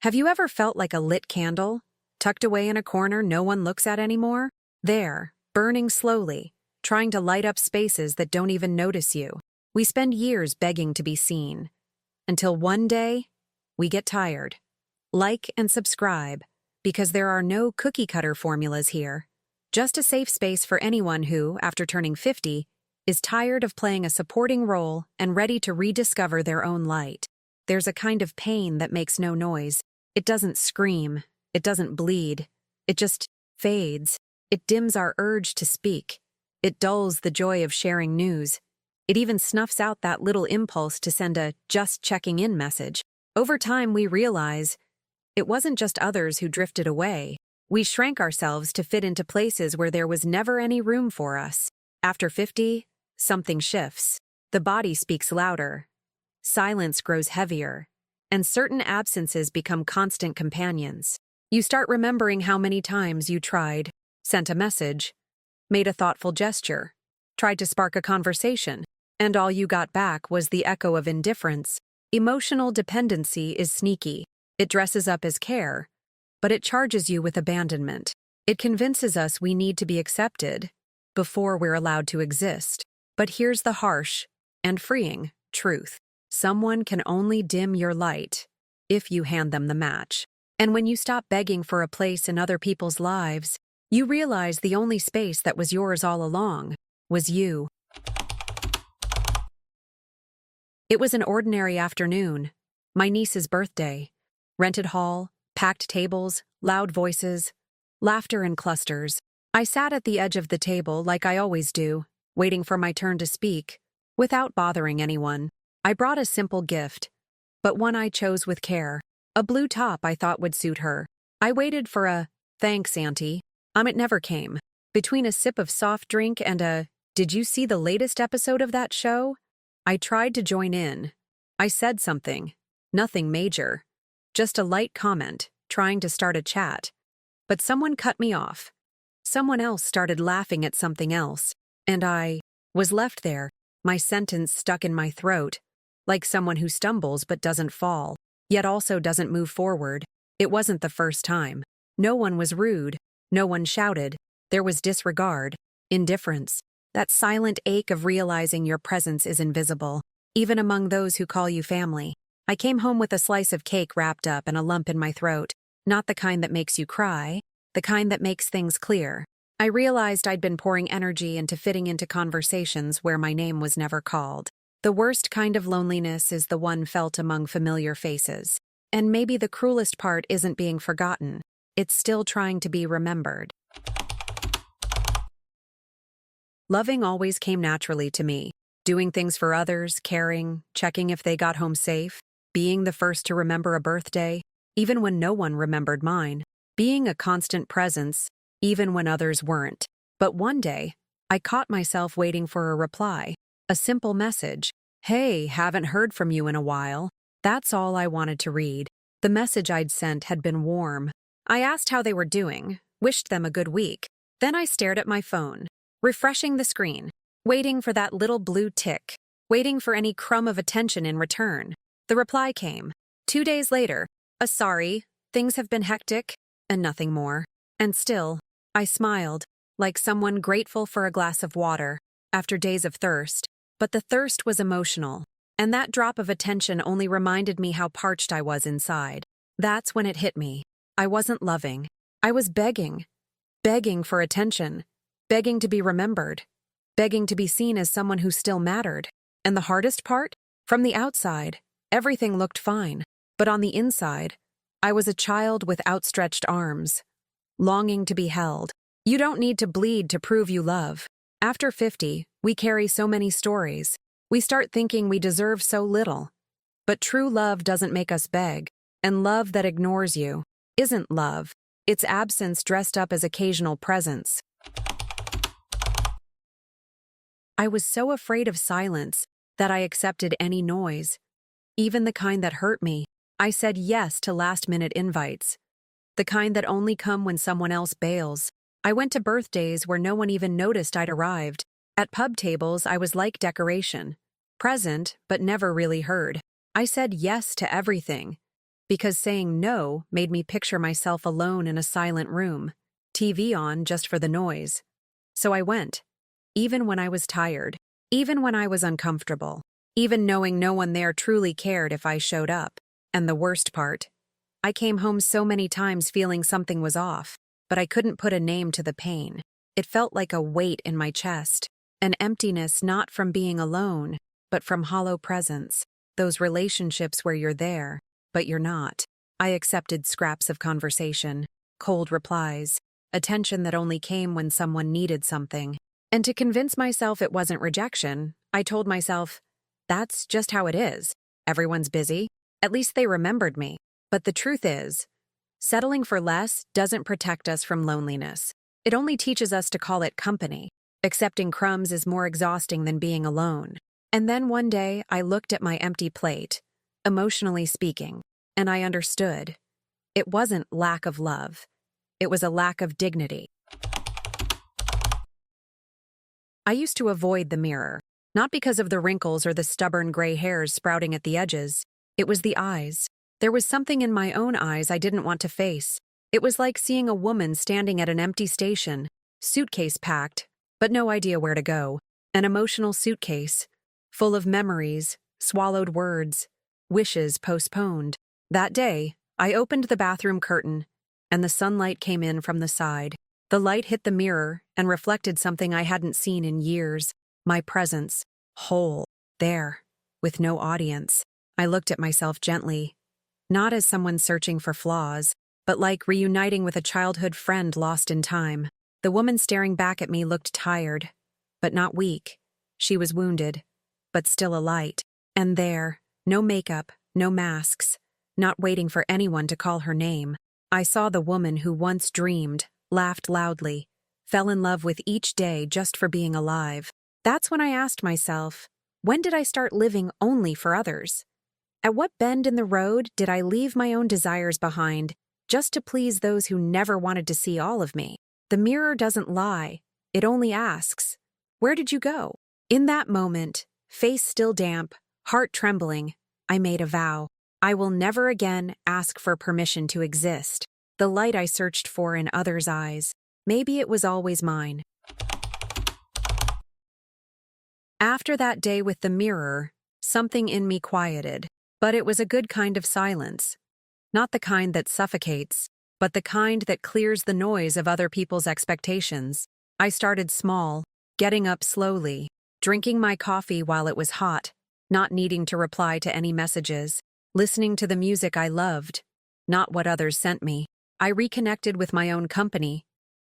Have you ever felt like a lit candle, tucked away in a corner no one looks at anymore? There, burning slowly, trying to light up spaces that don't even notice you. We spend years begging to be seen. Until one day, we get tired. Like and subscribe, because there are no cookie-cutter formulas here. Just a safe space for anyone who, after turning 50, is tired of playing a supporting role and ready to rediscover their own light. There's a kind of pain that makes no noise. It doesn't scream. It doesn't bleed. It just fades. It dims our urge to speak. It dulls the joy of sharing news. It even snuffs out that little impulse to send a just checking in message. Over time, we realize it wasn't just others who drifted away. We shrank ourselves to fit into places where there was never any room for us. After 50, something shifts. The body speaks louder. Silence grows heavier. And certain absences become constant companions. You start remembering how many times you tried, sent a message, made a thoughtful gesture, tried to spark a conversation, and all you got back was the echo of indifference. Emotional dependency is sneaky. It dresses up as care, but it charges you with abandonment. It convinces us we need to be accepted before we're allowed to exist. But here's the harsh and freeing truth. Someone can only dim your light if you hand them the match. And when you stop begging for a place in other people's lives, you realize the only space that was yours all along was you. It was an ordinary afternoon, my niece's birthday. Rented hall, packed tables, loud voices, laughter in clusters. I sat at the edge of the table like I always do, waiting for my turn to speak, without bothering anyone. I brought a simple gift, but one I chose with care. A blue top I thought would suit her. I waited for a, "Thanks, Auntie." It never came. Between a sip of soft drink and a, "Did you see the latest episode of that show?" I tried to join in. I said something. Nothing major. Just a light comment, trying to start a chat. But someone cut me off. Someone else started laughing at something else. And I was left there, my sentence stuck in my throat, like someone who stumbles but doesn't fall, yet also doesn't move forward. It wasn't the first time. No one was rude. No one shouted. There was disregard, indifference, that silent ache of realizing your presence is invisible, even among those who call you family. I came home with a slice of cake wrapped up and a lump in my throat, not the kind that makes you cry, the kind that makes things clear. I realized I'd been pouring energy into fitting into conversations where my name was never called. The worst kind of loneliness is the one felt among familiar faces. And maybe the cruelest part isn't being forgotten. It's still trying to be remembered. Loving always came naturally to me. Doing things for others, caring, checking if they got home safe, being the first to remember a birthday, even when no one remembered mine. Being a constant presence, even when others weren't. But one day, I caught myself waiting for a reply. A simple message. "Hey, haven't heard from you in a while." That's all I wanted to read. The message I'd sent had been warm. I asked how they were doing, wished them a good week. Then I stared at my phone, refreshing the screen, waiting for that little blue tick, waiting for any crumb of attention in return. The reply came. 2 days later, a "sorry, things have been hectic," and nothing more. And still, I smiled, like someone grateful for a glass of water, after days of thirst. But the thirst was emotional, and that drop of attention only reminded me how parched I was inside. That's when it hit me. I wasn't loving. I was begging. Begging for attention. Begging to be remembered. Begging to be seen as someone who still mattered. And the hardest part? From the outside, everything looked fine. But on the inside, I was a child with outstretched arms, longing to be held. You don't need to bleed to prove you love. After 50, we carry so many stories. We start thinking we deserve so little. But true love doesn't make us beg, and love that ignores you isn't love. It's absence dressed up as occasional presence. I was so afraid of silence that I accepted any noise, even the kind that hurt me. I said yes to last-minute invites, the kind that only come when someone else bails. I went to birthdays where no one even noticed I'd arrived. At pub tables, I was like decoration, present but never really heard. I said yes to everything, because saying no made me picture myself alone in a silent room, TV on just for the noise. So I went, even when I was tired, even when I was uncomfortable, even knowing no one there truly cared if I showed up. And the worst part, I came home so many times feeling something was off, but I couldn't put a name to the pain. It felt like a weight in my chest, an emptiness not from being alone, but from hollow presence, those relationships where you're there, but you're not. I accepted scraps of conversation, cold replies, attention that only came when someone needed something. And to convince myself it wasn't rejection, I told myself, that's just how it is. Everyone's busy. At least they remembered me. But the truth is, settling for less doesn't protect us from loneliness. It only teaches us to call it company. Accepting crumbs is more exhausting than being alone. And then one day, I looked at my empty plate, emotionally speaking, and I understood. It wasn't lack of love. It was a lack of dignity. I used to avoid the mirror, not because of the wrinkles or the stubborn gray hairs sprouting at the edges. It was the eyes. There was something in my own eyes I didn't want to face. It was like seeing a woman standing at an empty station, suitcase packed, but no idea where to go. An emotional suitcase, full of memories, swallowed words, wishes postponed. That day, I opened the bathroom curtain, and the sunlight came in from the side. The light hit the mirror and reflected something I hadn't seen in years, my presence, whole, there, with no audience. I looked at myself gently, not as someone searching for flaws, but like reuniting with a childhood friend lost in time. The woman staring back at me looked tired, but not weak. She was wounded, but still alight. And there, no makeup, no masks, not waiting for anyone to call her name. I saw the woman who once dreamed, laughed loudly, fell in love with each day just for being alive. That's when I asked myself, when did I start living only for others? At what bend in the road did I leave my own desires behind just to please those who never wanted to see all of me? The mirror doesn't lie. It only asks, where did you go? In that moment, face still damp, heart trembling, I made a vow. I will never again ask for permission to exist. The light I searched for in others' eyes, maybe it was always mine. After that day with the mirror, something in me quieted, but it was a good kind of silence. Not the kind that suffocates, but the kind that clears the noise of other people's expectations. I started small, getting up slowly, drinking my coffee while it was hot, not needing to reply to any messages, listening to the music I loved, not what others sent me. I reconnected with my own company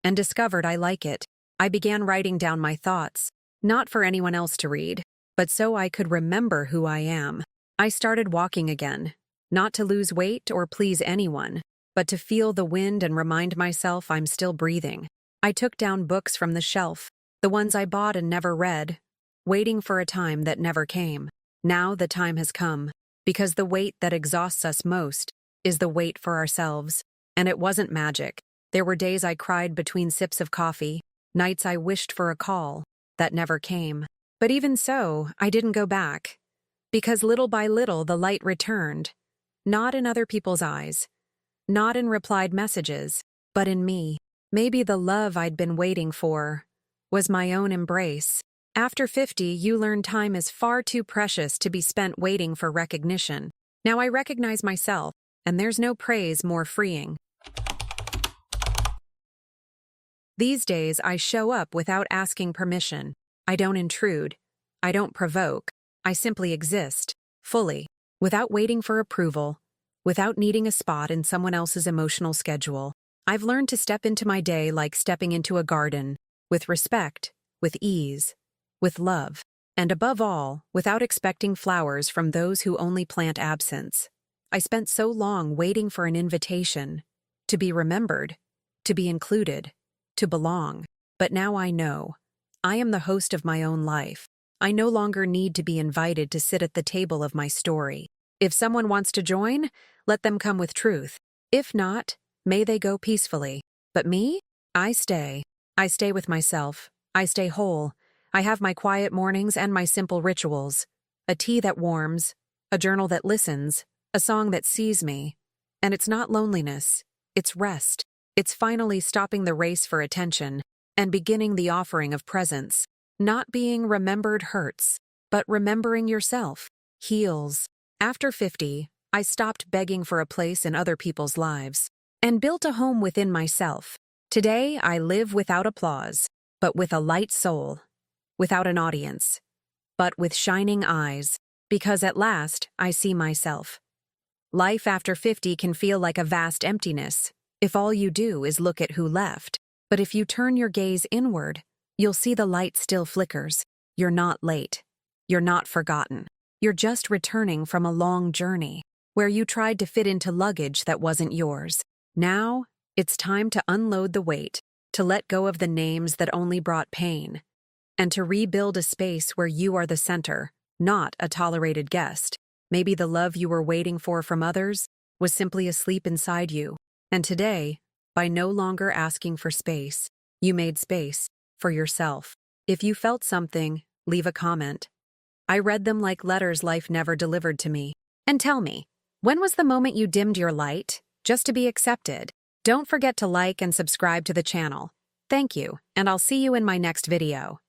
and discovered I like it. I began writing down my thoughts, not for anyone else to read, but so I could remember who I am. I started walking again, not to lose weight or please anyone, but to feel the wind and remind myself I'm still breathing. I took down books from the shelf, the ones I bought and never read, waiting for a time that never came. Now the time has come, because the weight that exhausts us most is the weight for ourselves. And it wasn't magic. There were days I cried between sips of coffee, nights I wished for a call that never came. But even so, I didn't go back. Because little by little the light returned, not in other people's eyes, not in replied messages, but in me. Maybe the love I'd been waiting for was my own embrace. After 50, you learn time is far too precious to be spent waiting for recognition. Now I recognize myself, and there's no praise more freeing. These days, I show up without asking permission. I don't intrude. I don't provoke. I simply exist, fully, without waiting for approval, without needing a spot in someone else's emotional schedule. I've learned to step into my day like stepping into a garden, with respect, with ease, with love, and above all, without expecting flowers from those who only plant absence. I spent so long waiting for an invitation, to be remembered, to be included, to belong. But now I know. I am the host of my own life. I no longer need to be invited to sit at the table of my story. If someone wants to join, let them come with truth. If not, may they go peacefully. But me? I stay. I stay with myself. I stay whole. I have my quiet mornings and my simple rituals. A tea that warms, a journal that listens, a song that sees me, And it's not loneliness, it's rest. It's finally stopping the race for attention and beginning the offering of presence. Not being remembered hurts, but remembering yourself heals. After 50, I stopped begging for a place in other people's lives and built a home within myself. Today, I live without applause, but with a light soul, without an audience, but with shining eyes, because at last I see myself. Life after 50 can feel like a vast emptiness if all you do is look at who left. But if you turn your gaze inward, you'll see the light still flickers. You're not late. You're not forgotten. You're just returning from a long journey where you tried to fit into luggage that wasn't yours. Now, it's time to unload the weight, to let go of the names that only brought pain, and to rebuild a space where you are the center, not a tolerated guest. Maybe the love you were waiting for from others was simply asleep inside you. And today, by no longer asking for space, you made space for yourself. If you felt something, leave a comment. I read them like letters life never delivered to me. And tell me, when was the moment you dimmed your light just to be accepted? Don't forget to like and subscribe to the channel. Thank you, and I'll see you in my next video.